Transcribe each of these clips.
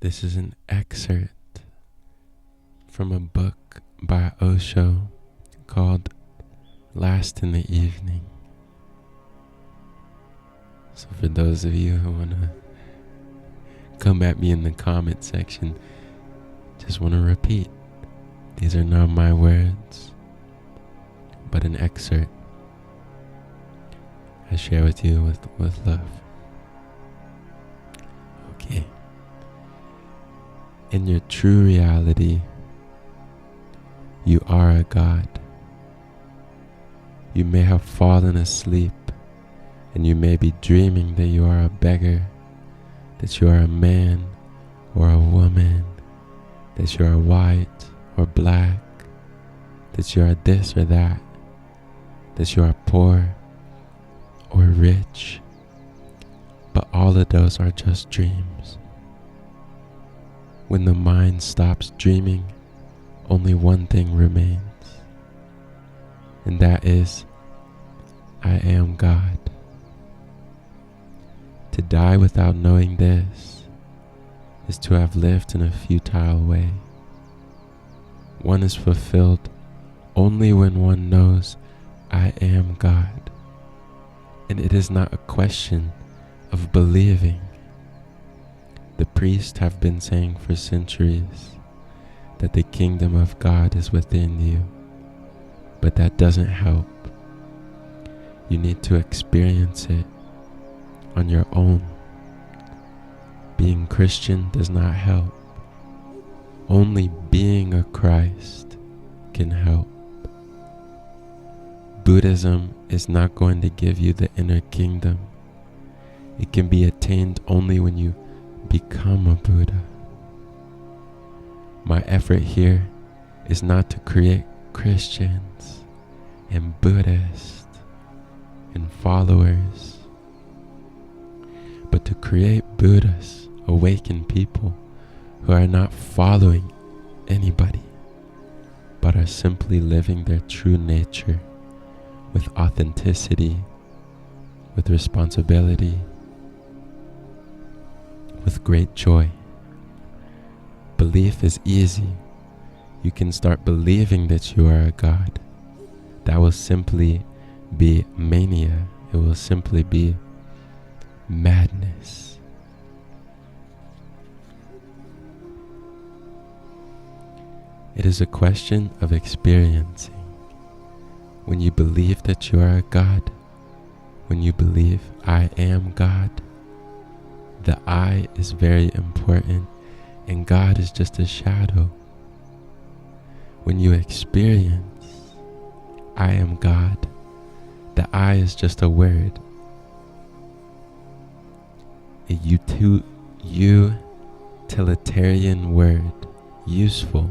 This is an excerpt from a book by Osho called Last in the Evening. So for those of you who want to come at me in the comment section, just want to repeat, these are not my words, but an excerpt I share with you with love. Okay. In your true reality, you are a God. You may have fallen asleep, and you may be dreaming that you are a beggar, that you are a man or a woman, that you are white or black, that you are this or that you are poor or rich, but all of those are just dreams. When the mind stops dreaming, only one thing remains, and that is, I am God. To die without knowing this is to have lived in a futile way. One is fulfilled only when one knows I am God. And it is not a question of believing. The priests have been saying for centuries that the kingdom of God is within you, but that doesn't help. You need to experience it on your own. Being Christian does not help. Only being a Christ can help. Buddhism is not going to give you the inner kingdom. It can be attained only when you become a Buddha. My effort here is not to create Christians and Buddhists and followers, but to create Buddhas, awakened people who are not following anybody, but are simply living their true nature with authenticity, with responsibility, with great joy. Belief is easy. You can start believing that you are a God. That will simply be mania. It will simply be madness. It is a question of experiencing. When you believe that you are a God, when you believe I am God, the I is very important, and God is just a shadow. When you experience I am God, the I is just a word. A utilitarian word, useful,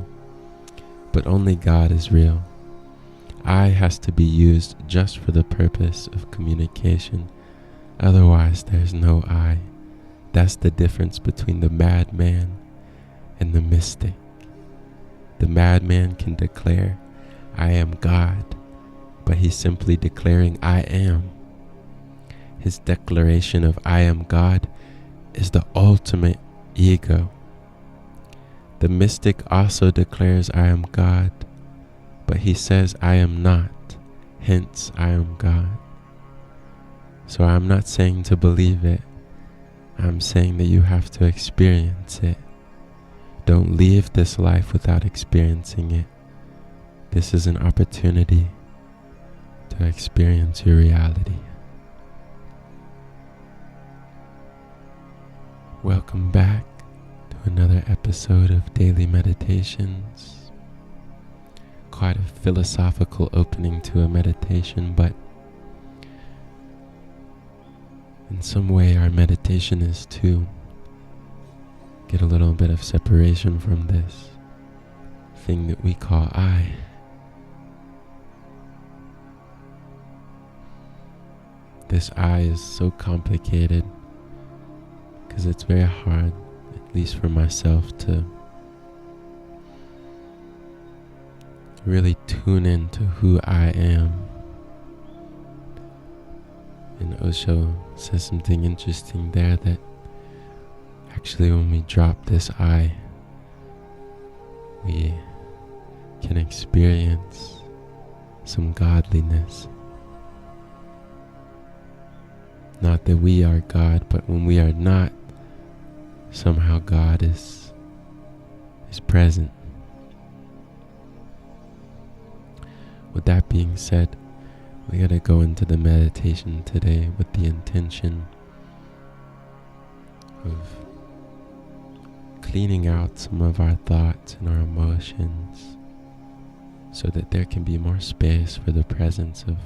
but only God is real. I has to be used just for the purpose of communication. Otherwise, there's no I. That's the difference between the madman and the mystic. The madman can declare, I am God, but he's simply declaring, I am. His declaration of I am God is the ultimate ego. The mystic also declares, I am God, but he says, I am not, hence I am God. So I'm not saying to believe it. I'm saying that you have to experience it. Don't leave this life without experiencing it. This is an opportunity to experience your reality. Welcome back to another episode of Daily Meditations. Quite a philosophical opening to a meditation, but in some way our meditation is to get a little bit of separation from this thing that we call I. This I is so complicated because it's very hard, at least for myself, to really tune into who I am. And Osho says something interesting there, that Actually, when we drop this I, we can experience some godliness. Not that we are God, but when we are not, somehow God is present. With that being said, we gotta go into the meditation today with the intention of cleaning out some of our thoughts and our emotions so that there can be more space for the presence of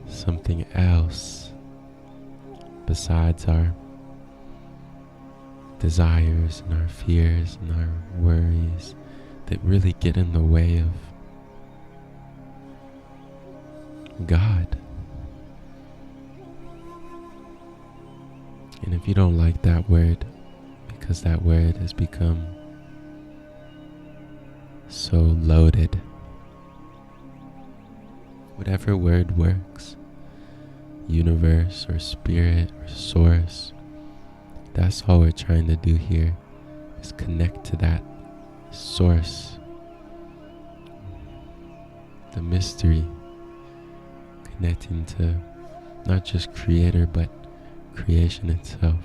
something else besides our desires and our fears and our worries that really get in the way of God. And if you don't like that word, because that word has become so loaded, whatever word works, universe or spirit or source, that's all we're trying to do here, is connect to that source, the mystery, connecting to not just creator but creation itself.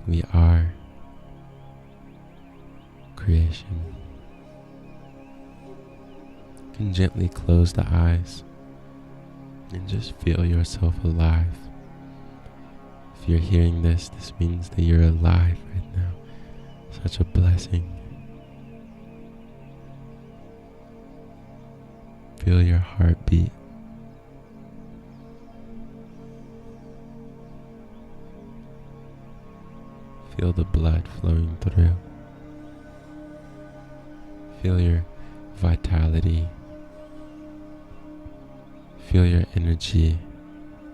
We are creation. You can gently close the eyes and just feel yourself alive. If you're hearing this, this means that you're alive right now. Such a blessing. Feel your heartbeat. Feel the blood flowing through. Feel your vitality. Feel your energy,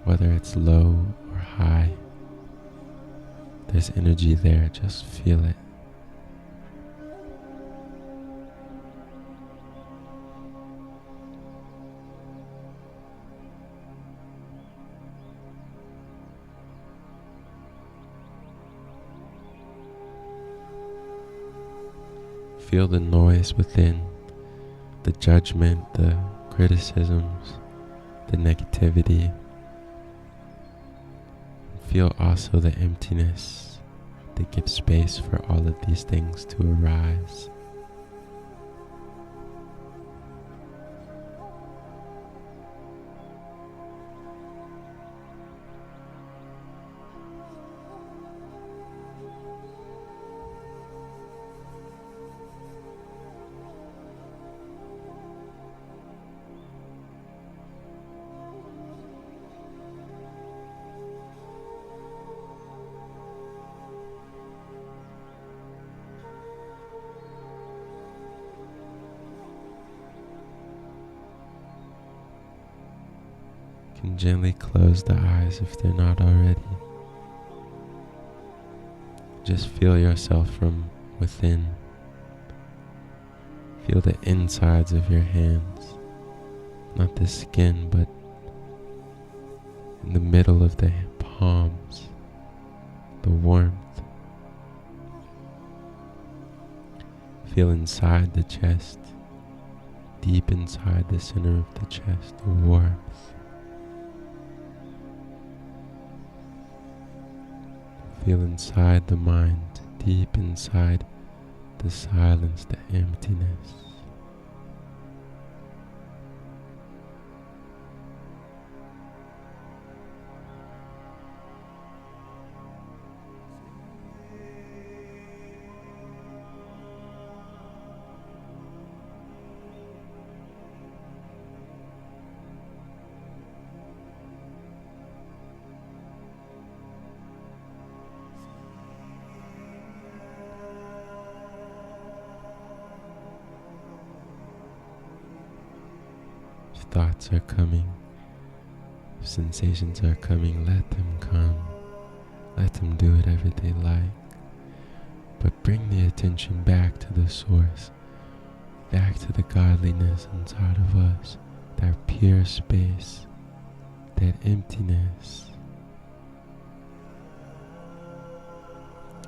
whether it's low or high. There's energy there, just feel it. Feel the noise within, the judgment, the criticisms, the negativity. Feel also the emptiness that gives space for all of these things to arise. Can gently close the eyes if they're not already. Just feel yourself from within. Feel the insides of your hands, not the skin, but in the middle of the palms, the warmth. Feel inside the chest, deep inside the center of the chest, the warmth. Feel inside the mind, deep inside the silence, the emptiness. Thoughts are coming, sensations are coming, let them come, let them do whatever they like, but bring the attention back to the source, back to the godliness inside of us, that pure space, that emptiness.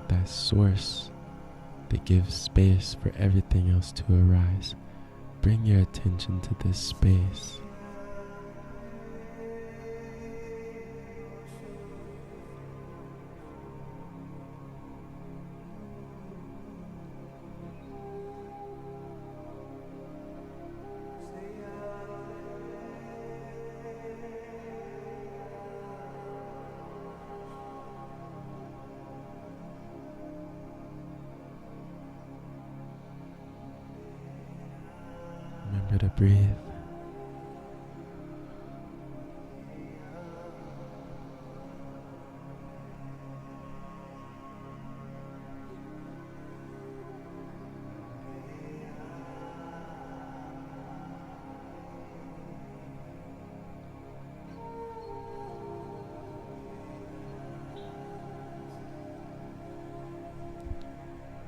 that source that gives space for everything else to arise. Bring your attention to this space. Remember to breathe.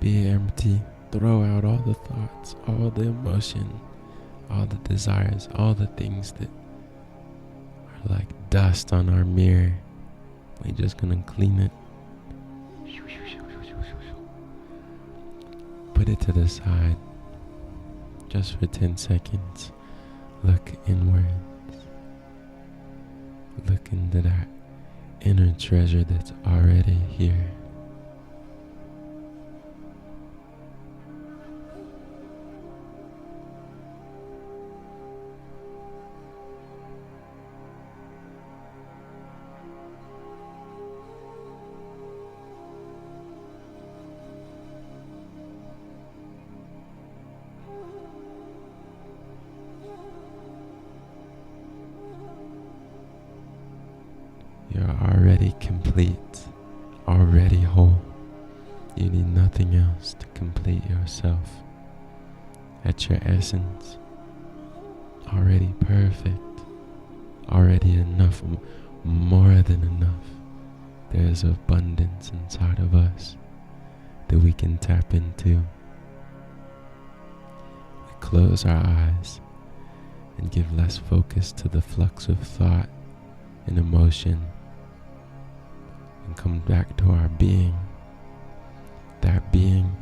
Be empty. Throw out all the thoughts, all the emotion, all the desires, all the things that are like dust on our mirror. We're just gonna clean it. Put it to the side just for 10 seconds. Look inwards. Look into that inner treasure that's already here. You're already complete, already whole. You need nothing else to complete yourself. At your essence, already perfect, already enough, more than enough. There is abundance inside of us that we can tap into. We close our eyes and give less focus to the flux of thought and emotion, and come back to our being. That being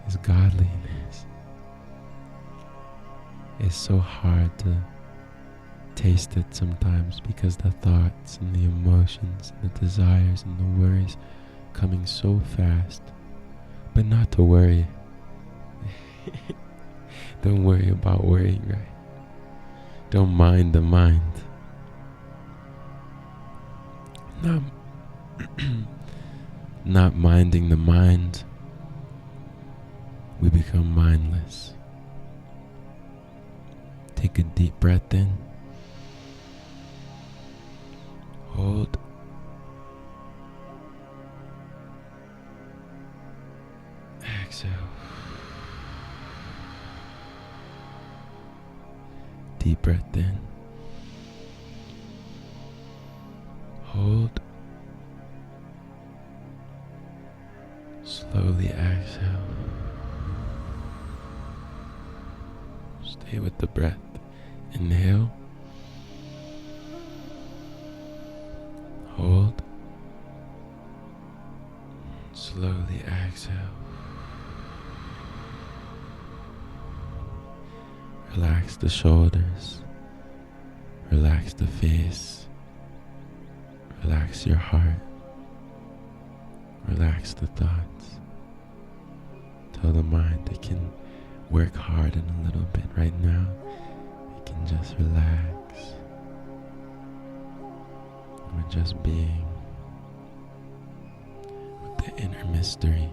is godliness. It's so hard to taste it sometimes because the thoughts and the emotions and the desires and the worries coming so fast. But not to worry. Don't worry about worrying, right? Don't mind the mind. Not minding the mind, we become mindless. Take a deep breath in. Hold. Exhale. Deep breath in. Hold. Slowly exhale. Stay with the breath. Inhale. Hold. Slowly exhale. Relax the shoulders. Relax the face. Relax your heart. Relax the thoughts. Tell the mind it can work hard in a little bit right now. It can just relax. We're just being with the inner mystery.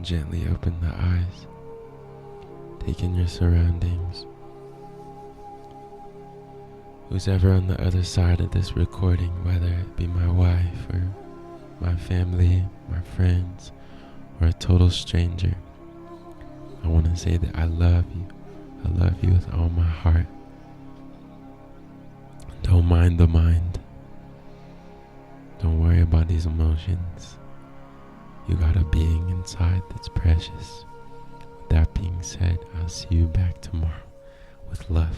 Gently open the eyes. Take in your surroundings. Who's ever on the other side of this recording, whether it be my wife or my family, my friends, or a total stranger, I want to say that I love you. I love you with all my heart. Don't mind the mind. Don't worry about these emotions. You got a being inside that's precious. With that being said, I'll see you back tomorrow with love.